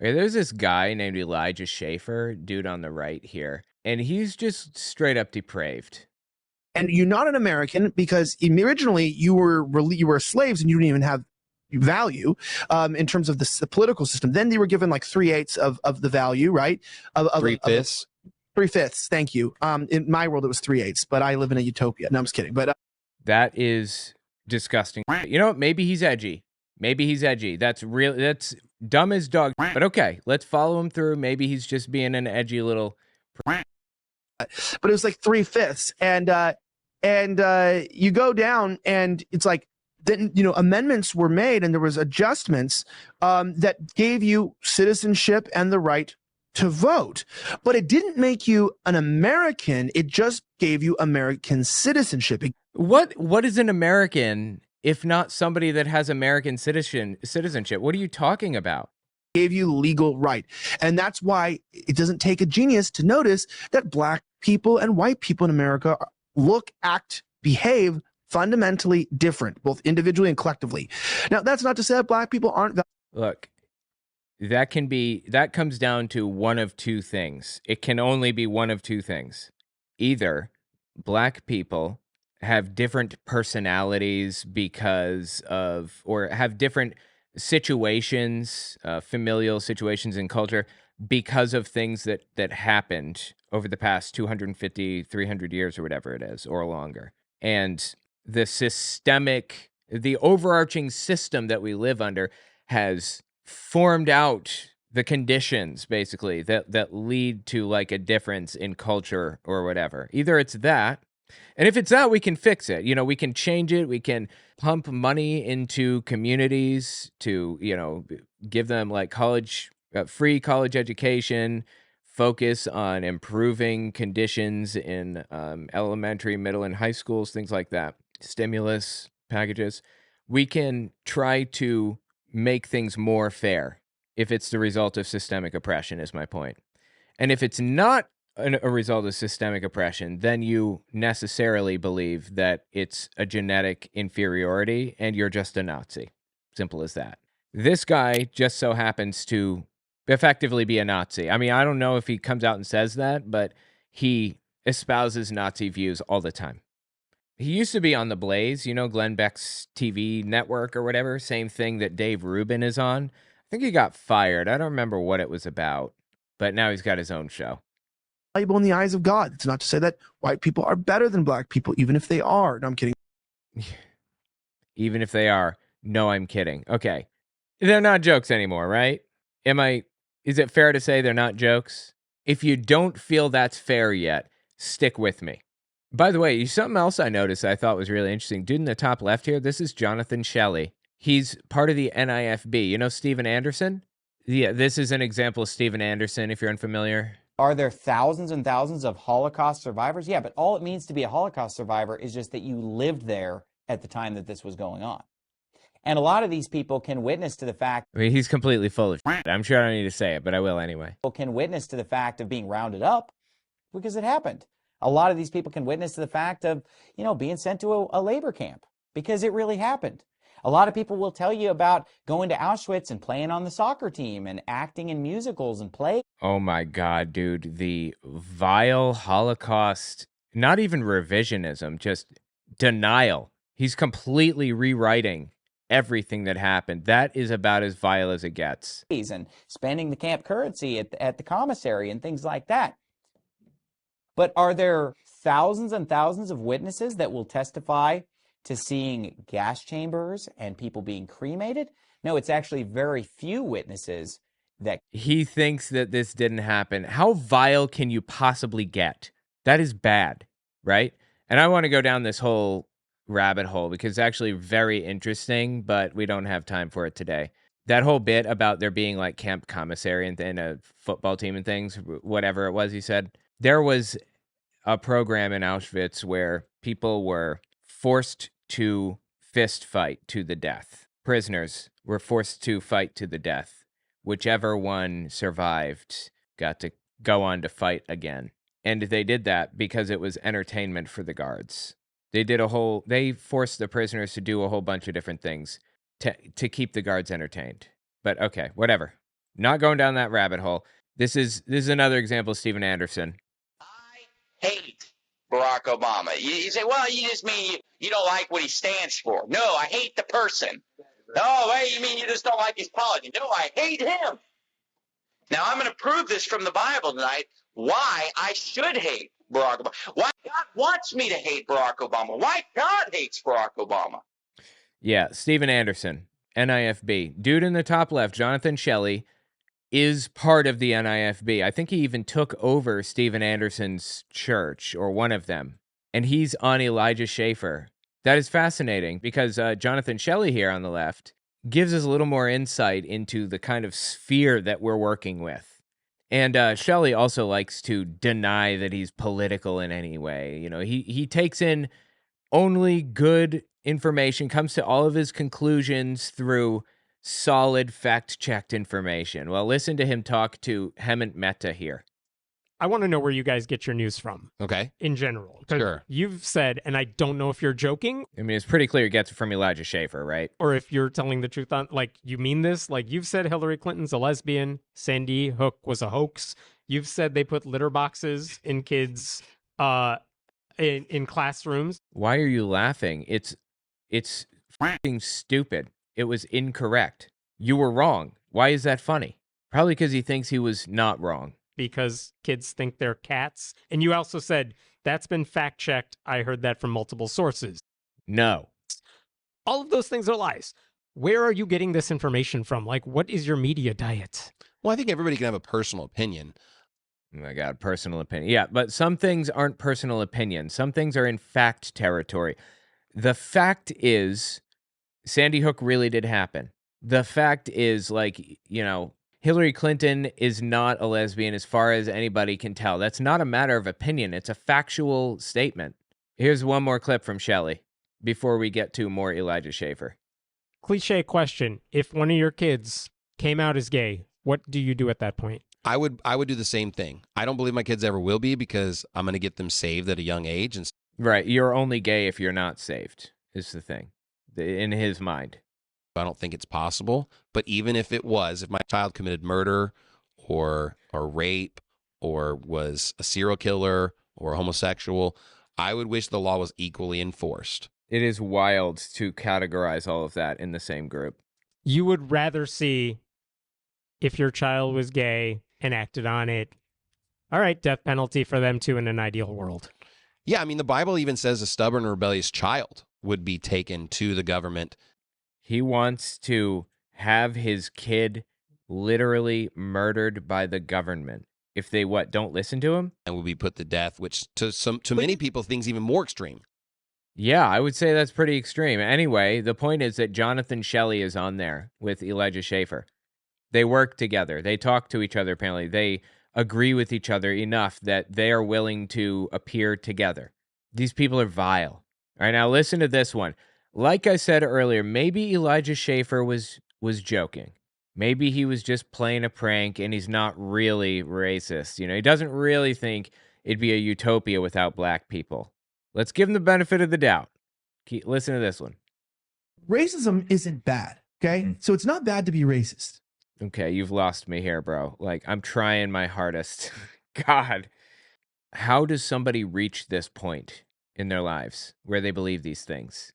Okay, there's this guy named Elijah Schafer, dude on the right here, and he's just straight up depraved. And you're not an American because originally you were slaves and you didn't even have value in terms of the political system. Then they were given like 3/8 of the value, right? Three fifths. 3/5. Thank you. In my world, it was 3/8, but I live in a utopia. No, I'm just kidding. But that is disgusting. You know what? Maybe he's edgy. Maybe he's edgy. That's dumb as dog. But okay, let's follow him through. Maybe he's just being an edgy little. But it was like 3/5, and you go down, and it's like then amendments were made, and there was adjustments that gave you citizenship and the right to vote, but it didn't make you an American. It just gave you American citizenship. What is an American if not somebody that has American citizenship? What are you talking about? Gave you legal right. And that's why it doesn't take a genius to notice that black people and white people in America look, act, behave fundamentally different, both individually and collectively. Now, that's not to say that black people aren't. Look, that comes down to one of two things. It can only be one of two things. Either black people have different personalities or have different situations, familial situations in culture because of things that happened over the past 250, 300 years or whatever it is, or longer. And the overarching system that we live under has formed out the conditions, basically, that lead to like a difference in culture or whatever. Either it's that, and if it's that, we can fix it. We can change it. We can pump money into communities to, give them like free college education, focus on improving conditions in elementary, middle, and high schools, things like that. Stimulus packages. We can try to make things more fair if it's the result of systemic oppression, is my point. And if it's not a result of systemic oppression, then you necessarily believe that it's a genetic inferiority and you're just a Nazi. Simple as that. This guy just so happens to effectively be a Nazi. I mean, I don't know if he comes out and says that, but he espouses Nazi views all the time. He used to be on The Blaze, Glenn Beck's TV network or whatever, same thing that Dave Rubin is on. I think he got fired. I don't remember what it was about, but now he's got his own show. Valuable in the eyes of God. It's not to say that white people are better than black people, even if they are. No, I'm kidding. Even if they are. No, I'm kidding. Okay. They're not jokes anymore, right? Is it fair to say they're not jokes? If you don't feel that's fair yet, stick with me. By the way, something else I noticed I thought was really interesting. Dude in the top left here, this is Jonathan Shelley. He's part of the NIFB. You know Steven Anderson? Yeah, this is an example of Steven Anderson, if you're unfamiliar. Are there thousands and thousands of Holocaust survivors? Yeah, but all it means to be a Holocaust survivor is just that you lived there at the time that this was going on. And a lot of these people can witness to the fact... I mean, he's completely full of shit. I'm sure I don't need to say it, but I will anyway. People can witness to the fact of being rounded up because it happened. A lot of these people can witness to the fact of, being sent to a labor camp because it really happened. A lot of people will tell you about going to Auschwitz and playing on the soccer team and acting in musicals and play. Oh my God, dude. The vile Holocaust, not even revisionism, just denial. He's completely rewriting everything that happened. That is about as vile as it gets. And spending the camp currency at the commissary and things like that. But are there thousands and thousands of witnesses that will testify to seeing gas chambers and people being cremated? No, it's actually very few witnesses that... He thinks that this didn't happen. How vile can you possibly get? That is bad, right? And I want to go down this whole rabbit hole because it's actually very interesting, but we don't have time for it today. That whole bit about there being like camp commissary and a football team and things, whatever it was he said. There was a program in Auschwitz where people were forced to fist fight to the death. Prisoners were forced to fight to the death. Whichever one survived got to go on to fight again. And they did that because it was entertainment for the guards. They forced the prisoners to do a whole bunch of different things to keep the guards entertained. But okay, whatever. Not going down that rabbit hole. This is another example of Steven Anderson. I hate Barack Obama. You say, well, you just mean you don't like what he stands for. No, I hate the person. Oh, hey, you mean you just don't like his policy? No, I hate him. Now, I'm going to prove this from the Bible tonight, why I should hate Barack Obama. Why God wants me to hate Barack Obama. Why God hates Barack Obama. Yeah, Steven Anderson, NIFB. Dude in the top left, Jonathan Shelley, is part of the NIFB. I think he even took over Steven Anderson's church, or one of them, and he's on Elijah Schafer. That is fascinating because Jonathan Shelley here on the left gives us a little more insight into the kind of sphere that we're working with. And Shelley also likes to deny that he's political in any way. You know, he takes in only good information, comes to all of his conclusions through solid, fact-checked information. Well, listen to him talk to Hemant Mehta here. I want to know where you guys get your news from. Okay. In general. 'Cause Sure. you've said, and I don't know if you're joking I mean, it's pretty clear he gets it from Elijah Schafer, right? or if you're telling the truth on, like, you mean this? Like, you've said Hillary Clinton's a lesbian, Sandy Hook was a hoax. You've said they put litter boxes in kids' in classrooms. Why are you laughing? It's f***ing stupid. It was incorrect. You were wrong. Why is that funny? Probably because he thinks he was not wrong. Because kids think they're cats. And you also said that's been fact checked. I heard that from multiple sources. No. All of those things are lies. Where are you getting this information from? Like, what is your media diet? Well, I think everybody can have a personal opinion. Oh my God, personal opinion. Yeah, but some things aren't personal opinions. Some things are in fact territory. The fact is, Sandy Hook really did happen. The fact is, like, you know, Hillary Clinton is not a lesbian as far as anybody can tell. That's not a matter of opinion. It's a factual statement. Here's one more clip from Shelley before we get to more Elijah Schafer. Cliche question. If one of your kids came out as gay, what do you do at that point? I would do the same thing. I don't believe my kids ever will be because I'm going to get them saved at a young age. And Right. You're only gay if you're not saved, is the thing, in his mind. I don't think it's possible. But even if it was, if my child committed murder or rape or was a serial killer or a homosexual, I would wish the law was equally enforced. It is wild to categorize all of that in the same group. You would rather see if your child was gay and acted on it. All right, death penalty for them too in an ideal world. Yeah, I mean, the Bible even says a stubborn, rebellious child would be taken to the government. He wants to have his kid literally murdered by the government if they don't listen to him? And would be put to death, which to many people things even more extreme. Yeah, I would say that's pretty extreme. Anyway, the point is that Jonathan Shelley is on there with Elijah Schafer. They work together. They talk to each other, apparently. They agree with each other enough that they are willing to appear together. These people are vile. All right, now listen to this one. Like I said earlier, maybe Elijah Schafer was joking. Maybe he was just playing a prank and he's not really racist. You know, he doesn't really think it'd be a utopia without black people. Let's give him the benefit of the doubt. Listen to this one. Racism isn't bad, okay? So it's not bad to be racist. Okay, you've lost me here, bro. Like, I'm trying my hardest. God. How does somebody reach this point in their lives where they believe these things?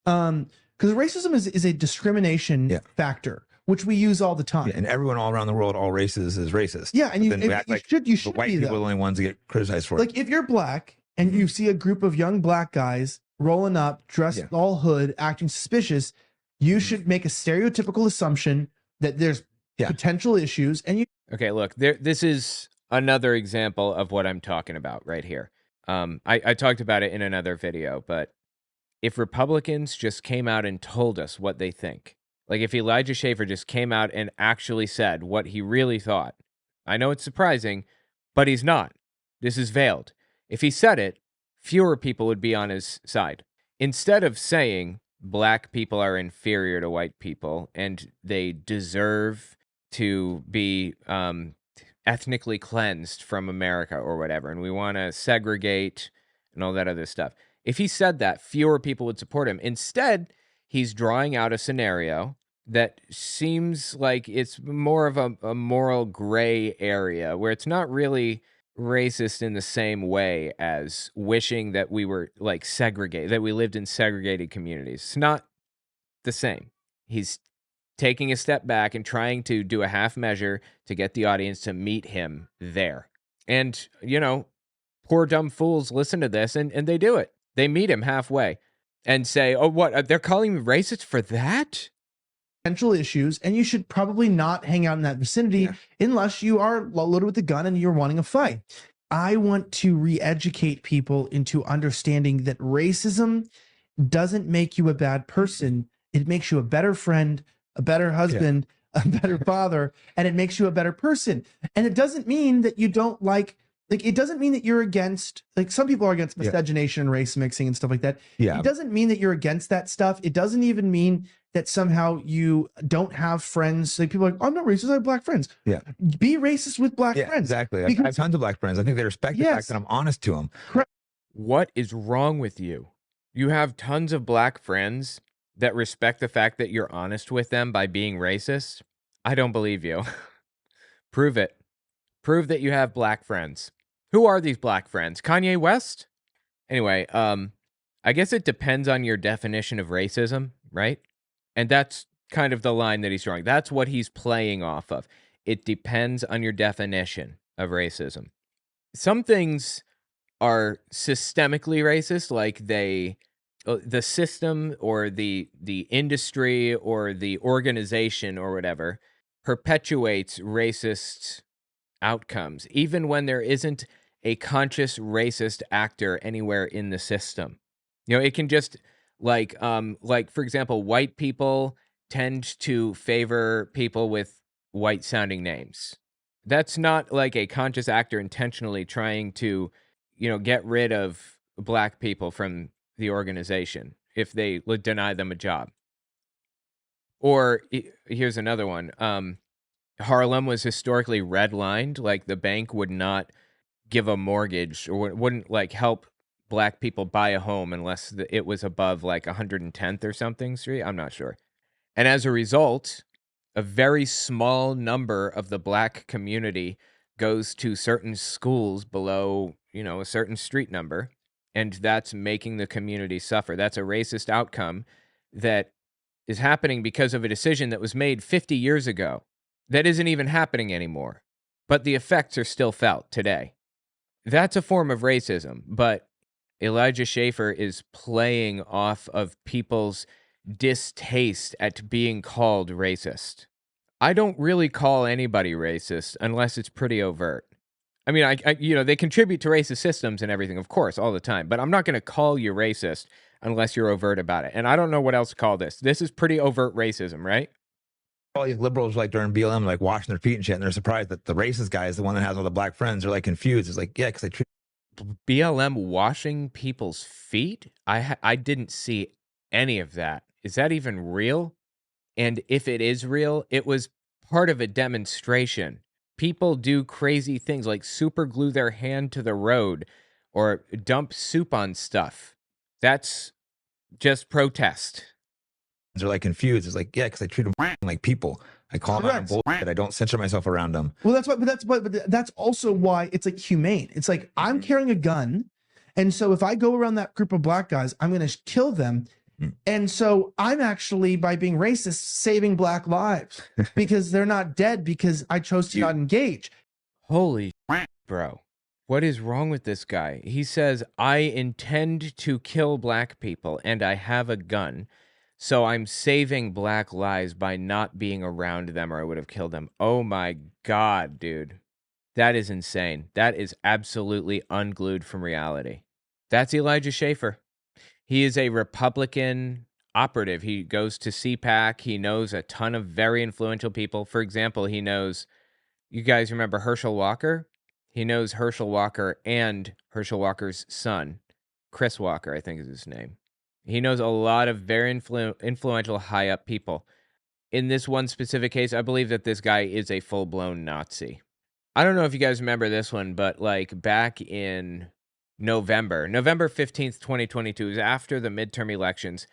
Because racism is a discrimination factor, which we use all the time. Yeah, and everyone all around the world, all races, is racist. Yeah, and you should white be, people though. are the only ones that get criticized for it. Like, if you're black and you see a group of young black guys rolling up, dressed all hood, acting suspicious, you should make a stereotypical assumption that there's potential issues, and you. Okay, look, this is another example of what I'm talking about right here. I talked about it in another video, but if Republicans just came out and told us what they think, like if Elijah Schafer just came out and actually said what he really thought, I know it's surprising, but he's not. This is veiled. If he said it, fewer people would be on his side. Instead of saying black people are inferior to white people and they deserve to be ethnically cleansed from America or whatever, and we want to segregate and all that other stuff. If he said that, fewer people would support him. Instead, he's drawing out a scenario that seems like it's more of a moral gray area where it's not really racist in the same way as wishing that we were like segregated, that we lived in segregated communities. It's not the same. He's taking a step back and trying to do a half measure to get the audience to meet him there. And, you know, poor dumb fools listen to this and they do it. They meet him halfway and say, oh, what? They're calling me racist for that? Potential issues, and you should probably not hang out in that vicinity unless you are loaded with a gun and you're wanting a fight. I want to re-educate people into understanding that racism doesn't make you a bad person. It makes you a better friend, a better husband, a better father, and it makes you a better person. And it doesn't mean that you don't it doesn't mean that you're against, like some people are against miscegenation and race mixing and stuff like that. Yeah. It doesn't mean that you're against that stuff. It doesn't even mean that somehow you don't have friends. Like people are like, oh, I'm not racist, I have black friends. Yeah. Be racist with black friends. Exactly. I Because- have tons of black friends. I think they respect the fact that I'm honest to them. What is wrong with you? You have tons of black friends that respect the fact that you're honest with them by being racist? I don't believe you. Prove it. Prove that you have black friends. Who are these black friends? Kanye West? Anyway, I guess it depends on your definition of racism, right? And that's kind of the line that he's drawing. That's what he's playing off of. It depends on your definition of racism. Some things are systemically racist, like the system or the industry or the organization or whatever perpetuates racist outcomes, even when there isn't a conscious racist actor anywhere in the system. You know, it can just like for example, white people tend to favor people with white sounding names. That's not like a conscious actor intentionally trying to, you know, get rid of black people from the organization if they would deny them a job. Or here's another one. Harlem was historically redlined, like the bank would not give a mortgage or wouldn't like help black people buy a home unless it was above like 110th or something street. I'm not sure. And as a result, a very small number of the black community goes to certain schools below, you know, a certain street number, and that's making the community suffer. That's a racist outcome that is happening because of a decision that was made 50 years ago that isn't even happening anymore, but the effects are still felt today. That's a form of racism, but Elijah Schafer is playing off of people's distaste at being called racist. I don't really call anybody racist unless it's pretty overt. I mean, I you know, they contribute to racist systems and everything, of course, all the time, but I'm not going to call you racist unless you're overt about it. And I don't know what else to call this. This is pretty overt racism, right? All these liberals like during BLM like washing their feet and shit, and they're surprised that the racist guy is the one that has all the black friends. They're like confused. It's like, yeah, because they treat BLM washing people's feet? I didn't see any of that. Is that even real? And if it is real, it was part of a demonstration. People do crazy things like super glue their hand to the road or dump soup on stuff. That's just protest. they're like confused. It's like, yeah, because I treat them like people. I call them out on bullshit. I don't censor myself around them. Well, that's why, but that's also why it's like humane. It's like I'm carrying a gun, and so if I go around that group of black guys, I'm going to kill them. And so I'm actually, by being racist, saving black lives because they're not dead because I chose to not engage. Holy bro. What is wrong with this guy? He says, I intend to kill black people and I have a gun. So I'm saving black lives by not being around them or I would have killed them. Oh my God, dude. That is insane. That is absolutely unglued from reality. That's Elijah Schafer. He is a Republican operative. He goes to CPAC. He knows a ton of very influential people. For example, he knows, you guys remember Herschel Walker? He knows Herschel Walker and Herschel Walker's son, Chris Walker, I think is his name. He knows a lot of very influential high-up people. In this one specific case, I believe that this guy is a full-blown Nazi. I don't know if you guys remember this one, but like back in November 15th, 2022, is after the midterm elections,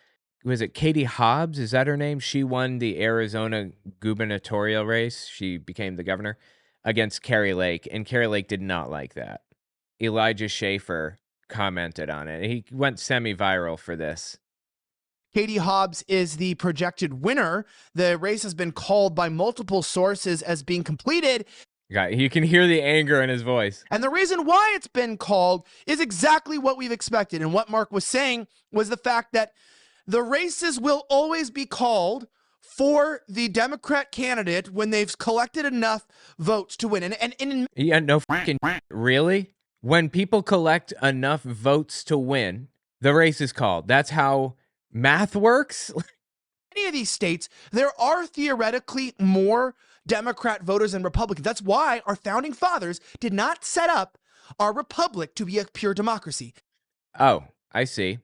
was it Katie Hobbs? Is that her name? She won the Arizona gubernatorial race. She became the governor against Carrie Lake, and Carrie Lake did not like that. Elijah Schafer commented on it. He went semi-viral for this. Katie Hobbs is the projected winner. The race has been called by multiple sources as being completed. You can hear the anger in his voice. And the reason why it's been called is exactly what we've expected. And what Mark was saying was the fact that the races will always be called for the Democrat candidate when they've collected enough votes to win. And Yeah, no fucking really? When people collect enough votes to win, the race is called. That's how math works? many of these states, there are theoretically more Democrat voters than Republicans. That's why our founding fathers did not set up our republic to be a pure democracy. Oh, I see.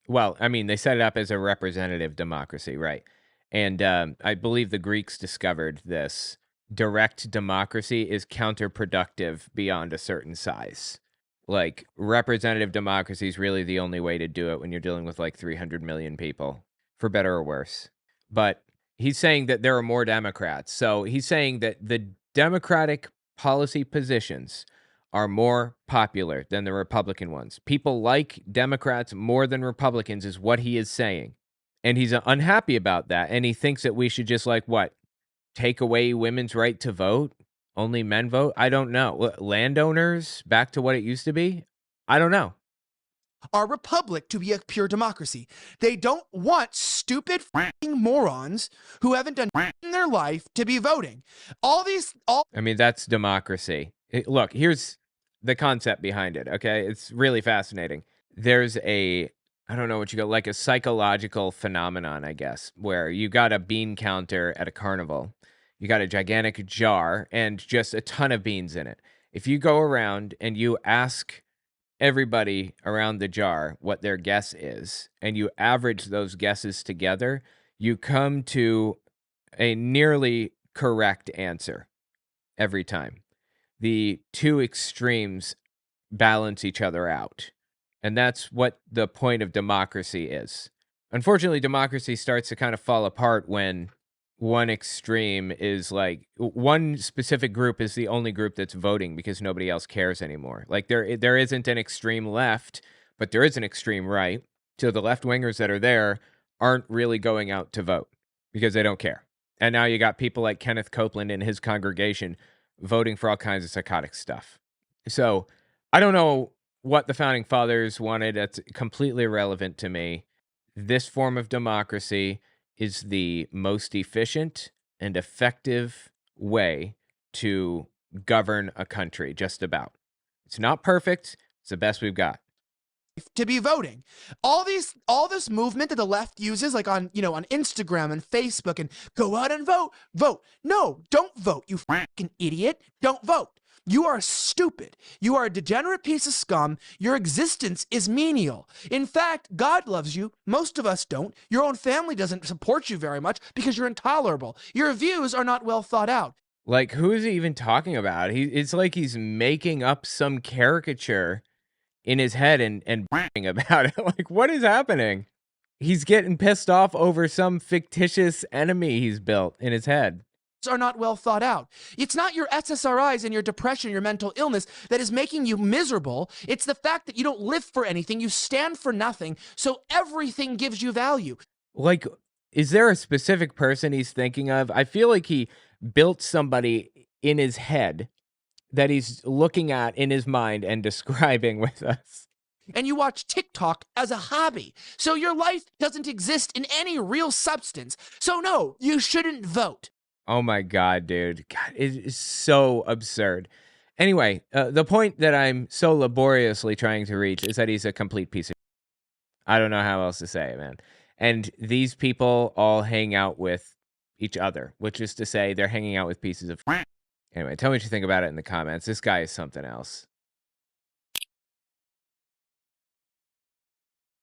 Well, I mean, they set it up as a representative democracy, right? And I believe the Greeks discovered this. Direct democracy is counterproductive beyond a certain size. Like, representative democracy is really the only way to do it when you're dealing with like 300 million people, for better or worse. But he's saying that there are more Democrats. So he's saying that the Democratic policy positions are more popular than the Republican ones. People like Democrats more than Republicans is what he is saying. And he's unhappy about that. And he thinks that we should just like, what, take away women's right to vote? Only men vote? I don't know. Landowners back to what it used to be? I don't know. Our republic to be a pure democracy. They don't want stupid morons who haven't done in their life to be voting. I mean, that's democracy. Look, here's the concept behind it, okay? It's really fascinating. There's I don't know what you got, like a psychological phenomenon, I guess, where you got a bean counter at a carnival. You got a gigantic jar and just a ton of beans in it. If you go around and you ask everybody around the jar what their guess is, and you average those guesses together, you come to a nearly correct answer every time. The two extremes balance each other out. And that's what the point of democracy is. Unfortunately, democracy starts to kind of fall apart when one extreme is like one specific group is the only group that's voting because nobody else cares anymore. Like there isn't an extreme left, but there is an extreme right. So the left wingers that are there aren't really going out to vote because they don't care. And now you got people like Kenneth Copeland and his congregation voting for all kinds of psychotic stuff. So I don't know what the founding fathers wanted. That's completely irrelevant to me. This form of democracy is the most efficient and effective way to govern a country, just about. It's not perfect. It's the best we've got. To be voting. All this movement that the left uses, like on Instagram and Facebook, and go out and vote. No, don't vote, you fucking idiot. Don't vote. You are stupid. You are a degenerate piece of scum. Your existence is menial. In fact, God loves you. Most of us don't. Your own family doesn't support you very much because you're intolerable. Your views are not well thought out. Like, who is he even talking about? It's like he's making up some caricature in his head and about it. Like, what is happening? He's getting pissed off over some fictitious enemy he's built in his head. Are not well thought out. It's not your SSRIs and your depression, your mental illness that is making you miserable. It's the fact that you don't live for anything. You stand for nothing. So everything gives you value. Like, is there a specific person he's thinking of? I feel like he built somebody in his head that he's looking at in his mind and describing with us. And you watch TikTok as a hobby. So your life doesn't exist in any real substance. So no, you shouldn't vote. Oh my God, dude. God, it is so absurd. Anyway, the point that I'm so laboriously trying to reach is that he's a complete piece of shit. I don't know how else to say it, man. And these people all hang out with each other, which is to say they're hanging out with pieces of shit. Anyway, tell me what you think about it in the comments. This guy is something else.